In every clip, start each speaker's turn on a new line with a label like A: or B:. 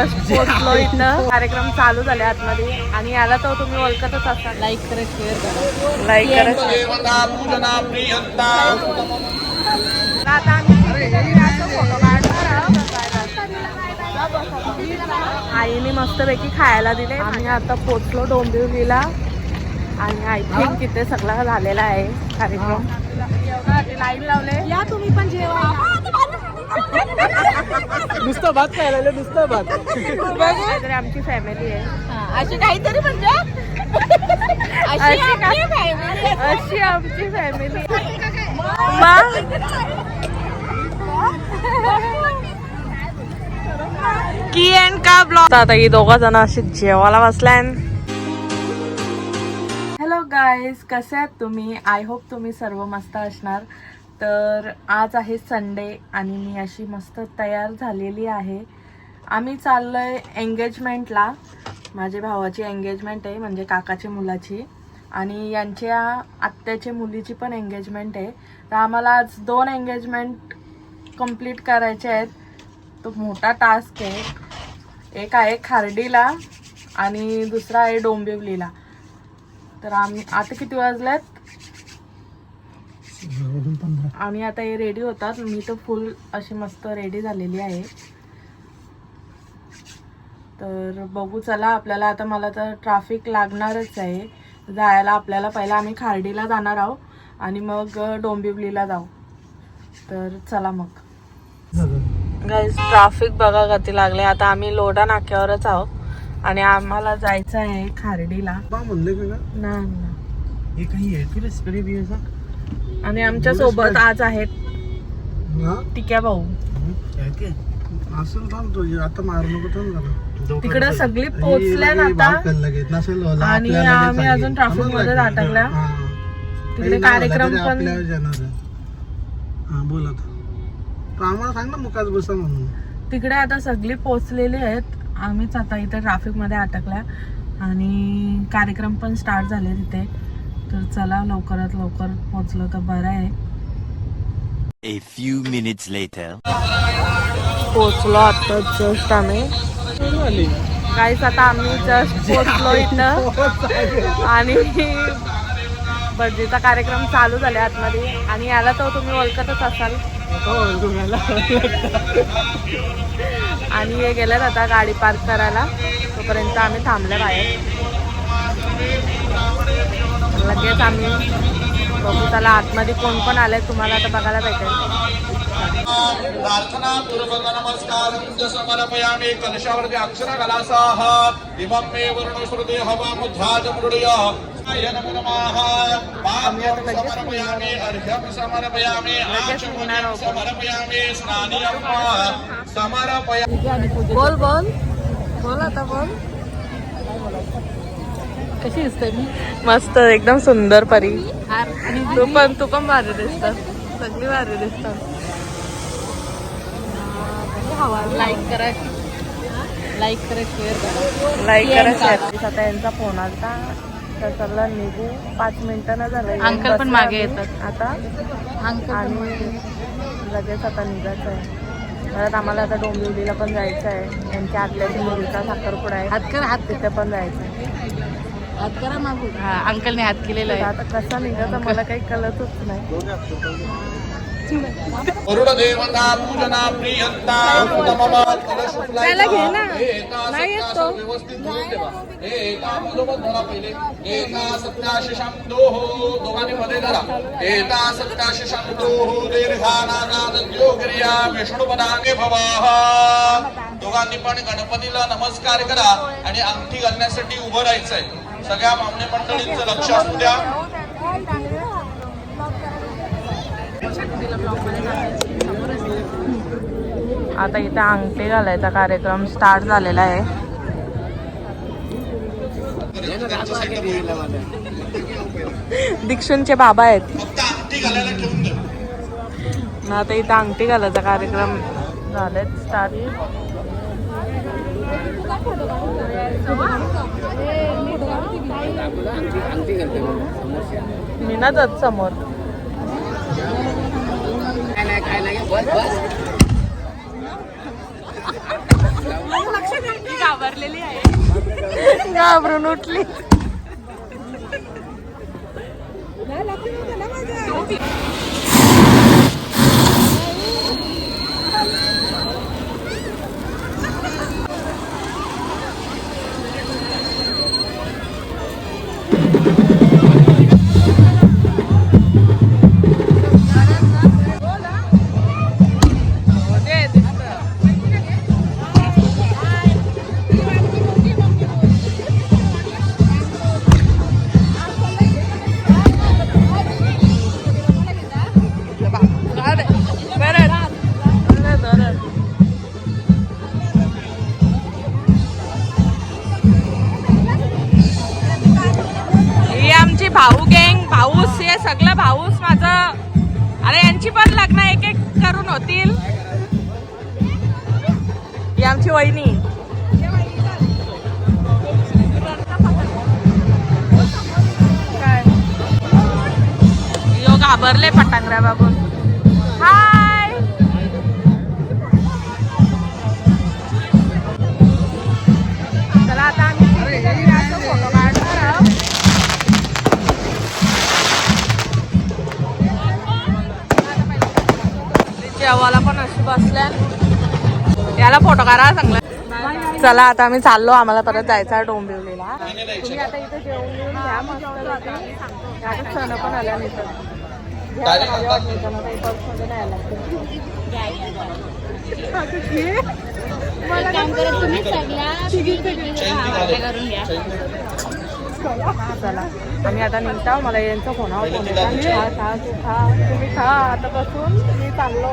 A: पोहोचलो इथं. कार्यक्रम चालू झाले आतमध्ये आणि याला तर तुम्ही ओळखतच असाल. लाईक करा, शेअर करा, लाईक करा. आता आम्ही फोटो काढणार आहोत. आईने मस्तपैकी खायला दिले. आम्ही आता पोचलो डोंबिवलीला आणि आय थिंक तिथे सगळा झालेला आहे कार्यक्रम. लाईन लावले या तुम्ही पण जेवा.
B: नुसतं भात खायला, नुसतं भात.
A: काहीतरी आमची फॅमिली आहे
C: अशी काहीतरी म्हणजे
A: अशी आमची फॅमिली. की एंड का ब्लॉग. आता ही दोघा जण अशी जेवायला बसलाय. हॅलो गाईज, कसे आहात तुम्ही? आय होप तुम्ही सर्व मस्त असणार. तर आज आहे संडे आणि मी अशी मस्त तयार झालेली आहे. आम्ही चाललोय एंगेजमेंटला. माझ्या भावाची एंगेजमेंट आहे, म्हणजे काकाच्या मुलाची, आणि यांच्या आत्याच्या मुलीची पण एंगेजमेंट आहे. तर आम्हाला आज 2 एंगेजमेंट कंप्लीट करायचे आहेत. तो मोठा टास्क आहे. एक आहे खार्डीला आणि दुसरा आहे डोंबिवलीला. तर आम्ही आता किती वाजलेत? आम्ही आता हे रेडी होतात. मी तर फुल अशी मस्त रेडी झालेली आहे. तर बघू चला. आपल्याला आता मला तर ट्रॅफिक लागणारच आहे जायला. आपल्याला पहिला आम्ही खार्डीला जाणार आहोत आणि मग डोंबिवलीला जाऊ. तर चला मग. गाईज ट्रॅफिक बघा किती लागले. आता आम्ही लोढा नाक्यावरच आहोत आणि आम्हाला जायचं आहे खार्डीला. ना आणि आमच्या सोबत आज आहेत टिक्या भाऊ. तिकडे सगळी पोचल्या आता आणि आम्ही अजून ट्रॅफिक मध्ये अटकल्या. तिकडे कार्यक्रम पण.
B: आम्हाला सांग ना मुकाच बसा म्हणून.
A: तिकडे आता सगळी पोचलेली आहेत. आम्हीच आता इथे ट्रॅफिक मध्ये अटकल्या आणि कार्यक्रम पण स्टार्ट झाले तिथे. तर चला लवकरात लवकर पोचलो तर बरं आहे.
D: A few minutes later.
A: पोचलो आता जस्ट आम्ही. गाईस आता आम्ही जस्ट पोचलो इथं आणि बर्थडेचा कार्यक्रम चालू झाले आतमध्ये आणि याला तर तुम्ही ओळखतच असाल. आणि हे गेल्यात आता गाडी पार्क करायला. तोपर्यंत आम्ही थांबल्या बाहेर. लगेच आम्ही बघू त्याला आतमध्ये कोण कोण आले तुम्हाला आता बघायला भेटेल.
E: प्रार्थना पूर्वक नमस्कार समर्पयामि. कलशावरती अक्षर कलासाः इमं मे वर्णश्रुते हवा मुद्राज मृडय नमो नमः. पाद्यं समर्पयामि, अर्घ्यं समर्पयामि, आचमनं समर्पयामि, स्नानं समर्पयामि.
A: बोल बोल बोल आता बोल. कशी दिसते मी? मस्त एकदम सुंदर परी. तू पण भारी दिसतात. सगळी भारी दिसतात.
C: लाईक करा, लाईक करा, शेअर करा,
A: लाईक करा, शेअर. आता यांचा फोन आलता तर चला निघू. 5 मिनिटं न झालं.
C: अंकल पण मागे येतात
A: आता आणि लगेच आता निघायचं आहे. परत आम्हाला आता डोंबिवलीला पण जायचं आहे. यांच्या आतल्याच्या मुलीचा साखरपुडा आहे.
C: हात कर, हात
A: तिथे पण जायचं आहे.
C: हात करा मागू. हा अंकलने हात केलेला आहे.
A: आता कसा निघायचं मला काही कळतच नाही.
E: वरुण देवता पूजना प्रियंता
A: त्याला घे ना. नाही येत तो.
E: व्यवस्थित धरून ठेवा. एका मुलबत धरा पहिले. एका सत्याशिषं दोहो दोघांनी मध्ये धरा. एका सत्याशिषं दोहो दीर्घानादाद्योगिर्या विष्णुपदांगे भवाः. दोघांनी पण गणपतीला नमस्कार करा आणि अंगठी घालण्यासाठी उभं राहायचंय. सगळ्या पाहुणे मंडळींचं लक्ष असू द्या.
A: आता इथे अंगठी घालायचा कार्यक्रम स्टार्ट झालेला आहे. दीक्षुंचे बाबा आहेत.
E: फक्त अंगठी घालायला ठेवून दे.
A: आता इथे अंगठी घालायचा कार्यक्रम झाले स्टार्ट. मी ना जात समोर.
C: काय नाही बस बस. घाबरलेली आहे.
A: घाबरून उठली. ही आमची भाऊ गँग, भाऊस हे सगळं भाऊस माझं. अरे यांची पण लग्न एक एक करून होतील. ही आमची वहिनी. काय यो घाबरले पटांगऱ्या बाबू. हाय चला आता आम्ही फोटो काढणार आहोत. जेवायला पण अशी बसल्या. याला फोटो काढा चांगला. चला आता आम्ही चाललो. आम्हाला परत जायचं आहे डोंबिवलीला. तुम्ही आता इथे जेवून घेऊन घ्या मस्त. आता सण पण आल्या नाही तर बसमध्ये नाही आला. चला आम्ही आता निघता. मला यांचा फोनावर फोन येतात. तू खा तुम्ही खा आता बसून मी चाललो.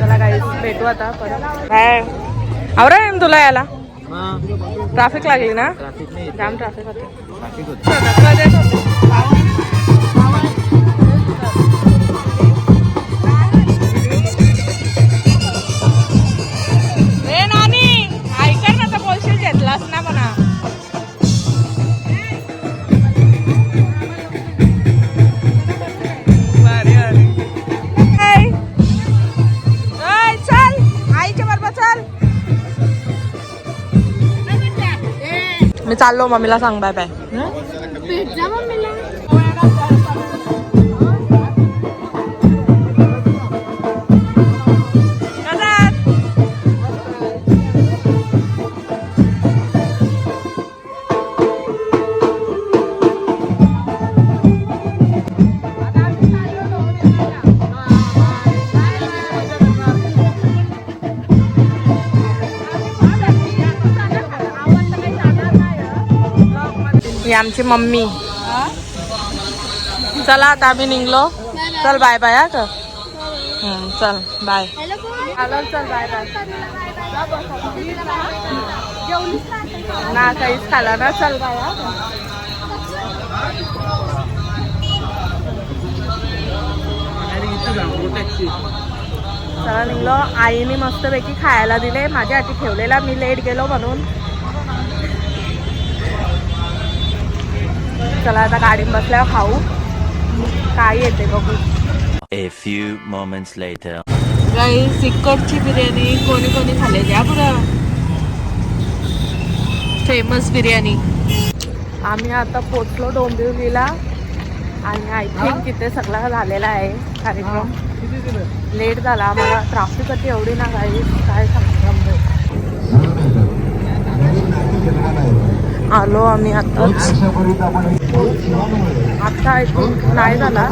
A: चला काही भेटू आता परत. काय आवरा तुला याला ट्रॅफिक लागली ना. जाम ट्रॅफिक होते. ए नानी ऐकर ना तर बोलशील घेतलास ना म्हणा. चल आईच्या बरोबर चल. मी चाललो. मम्मीला सांग बाय बाय. ही आमची मम्मी. चला आता आम्ही निघलो. चल बाय बाय. हा का चल बाय. चल बाय बाय ना. काहीच खाला ना. चल बाय. चला निघलो. आईने मस्तपैकी खायला दिले. माझ्यासाठी ठेवलेला. मी लेट गेलो म्हणून. चला आता गाडीत बसल्यावर खाऊ. काय येते बघू.
D: A few moments later.
A: गाई सिक्कोटची बिर्याणी कोणी कोणी खाल्ली द्या बरं. फेमस बिर्याणी. आम्ही आता पोचलो डोंबिवलीला आणि आय थिंक तिथे सगळं झालेला आहे कार्यक्रम. लेट झाला आम्हाला. ट्रॅफिक होती एवढी ना गाई काय सांगतो. आलो आम्ही आताच. आता आय थिंक नाही झाला.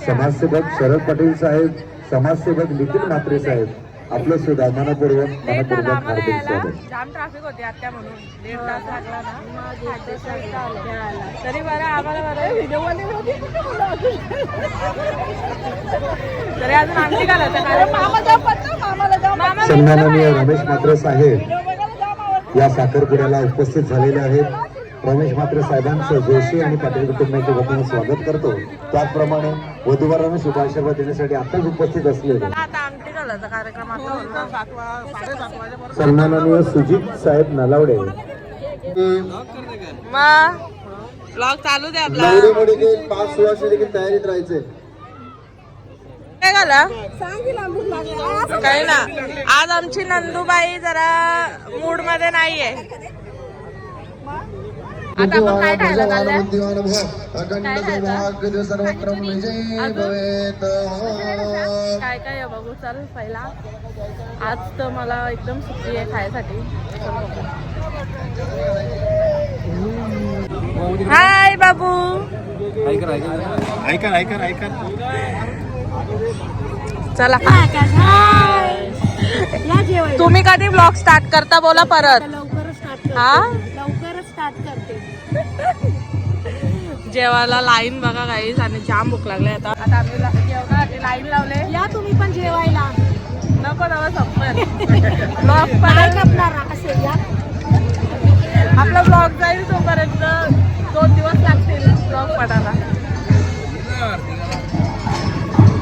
F: समाजसेवक शरद पाटील साहेब, समाजसेवक नितीन म्हात्रे साहेब आपलं सुधारणापूर्वक
A: लेट झाला आम्हाला यायला. जाम ट्रॅफिक होती आत्या म्हणून. लेट तास लागला ना. तरी बरं आम्हाला बरं व्हिडिओ तरी अजून आमची घालायचं.
F: सन्माननीय रमेश म्हात्रे साहेब या साखरपुड्याला उपस्थित झालेले आहेत. रमेश म्हात्रे साहेबांचं जोशी आणि पाटील कुटुंबाच्या वतीने स्वागत करतो. त्याचप्रमाणे वधूवरांना शुभाशीर्वाद देण्यासाठी आताच उपस्थित असलेले सन्माननीय सुजित साहेब नलावडे.
A: ब्लॉग चालू द्या आपला.
F: देखील 5 वर्ष देखील तयारीत राहायचे.
A: काय झालं काही ना. आज आमची नंदूबाई जरा मूड मध्ये नाहीये. आता आपण काय खायला चाललंय? काय काय आहे बघू. चल पहिला आज तर मला एकदम सुट्टी आहे खायसाठी. हाय बाबू.
B: ऐका
A: चला तुम्ही कधी ब्लॉग स्टार्ट करता बोला परत. हा
C: लवकरच स्टार्ट करते.
A: जेवायला लाईन बघा गाईस आणि जाम भूक लागले. आता आम्ही जेवणासाठी लाईन लावले.
C: या तुम्ही पण जेवायला.
A: नको नवा संपेल ब्लॉग परत. आपला ब्लॉग जाईल तोपर्यंत 2 दिवस लागतील ब्लॉग पडायला.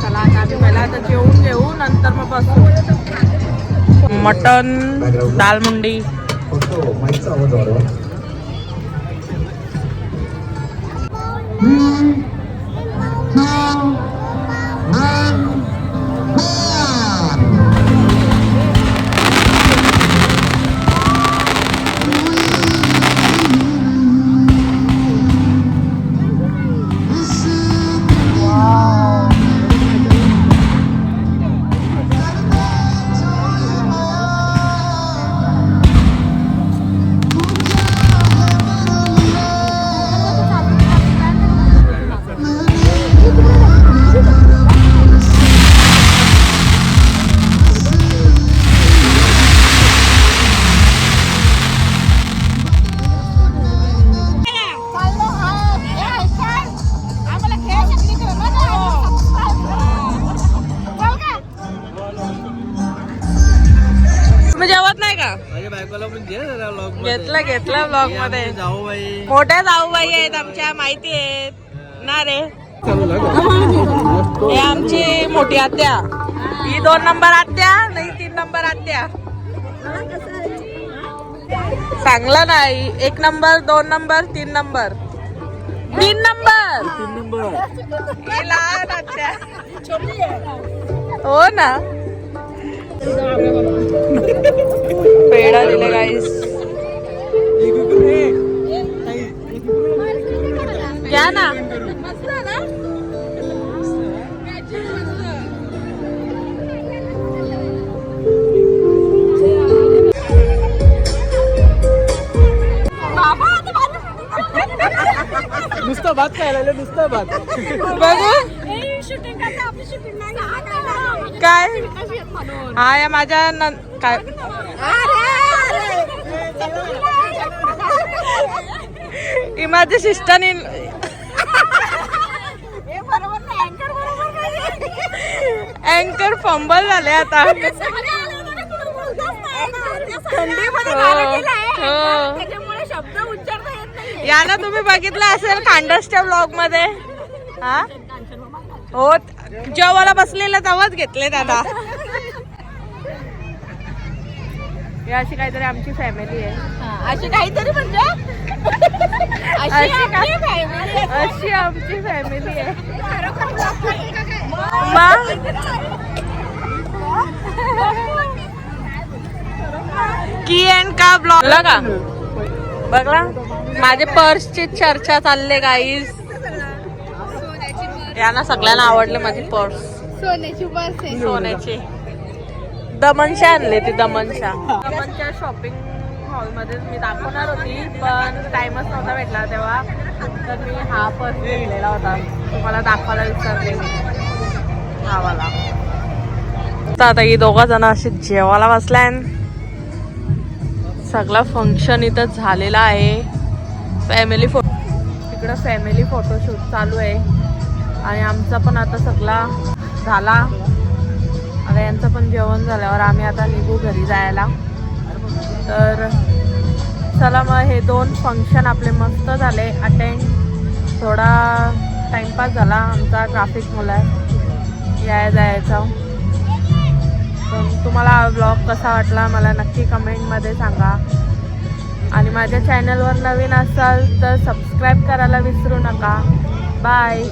A: चला आता आम्ही पहिला आता जेवून घेऊ नंतर मग बसू. मटन दाल मुंडी.
F: माईकचा आवाज वाढवा.
A: जेवत नाही का? घेतलं ब्लॉग मध्ये. मोठ्या जाऊबाई आहेत आमच्या माहिती आहेत ना रे. हे आमची मोठी आत्या. ही 2 नंबर आत्या नाही 3 नंबर आत्या. चांगला नाही. 1 नंबर 2 नंबर 3 नंबर 3 नंबर. ही लहान आत्या. हो ना. पेढा दिले गाईस. घ्या ना.
B: नुसतं भात खायला नुसतं भात.
A: बघू काय. हा या माझ्या काय ही माझ्या सिस्टरने अँकर फंबल झाले आता. याला तुम्ही बघितलं असेल खांडसच्या ब्लॉग मध्ये. हा हो जेवायला बसलेलं तेव्हाच घेतले दादा. ही अशी काहीतरी आमची फॅमिली आहे.
C: अशी काहीतरी म्हणजे
A: अशी आमची फॅमिली आहे. की एंड का ब्लॉग का बघला. माझे पर्सची चर्चा चालले गाईज. यांना सगळ्यांना आवडले माझी पर्स.
C: सोन्याची पर्स आहे.
A: सोन्याची दमनशा आणले. ती दमनशा शॉपिंग मॉल मध्ये मी दाखवणार होती पण टाइमच नव्हता भेटला तेव्हा. तर मी हा पर्स घेतलेला होता तुम्हाला दाखवायला विसरले. हा वाला. आता ही 2 जण अशी जेवायला बसलाय. सगळं फंक्शन इथं झालेलं आहे. फॅमिली फोटो तिकडं फॅमिली फोटोशूट चालू आहे आणि आमचा पण आता सगळा झाला. आता यांचं पण जेवण झाल्यावर आम्ही आता निघू घरी जायला. तर चला मग हे 2 फंक्शन आपले मस्त झाले अटेंड. थोडा टाइमपास झाला आमचा. ट्रॅफिक मुला याय जायचा. तर तुम्हाला हा ब्लॉग कसा वाटला मला नक्की कमेंटमध्ये सांगा. आणि माझ्या चॅनलवर नवीन असाल तर सबस्क्राईब करायला विसरू नका. बाय.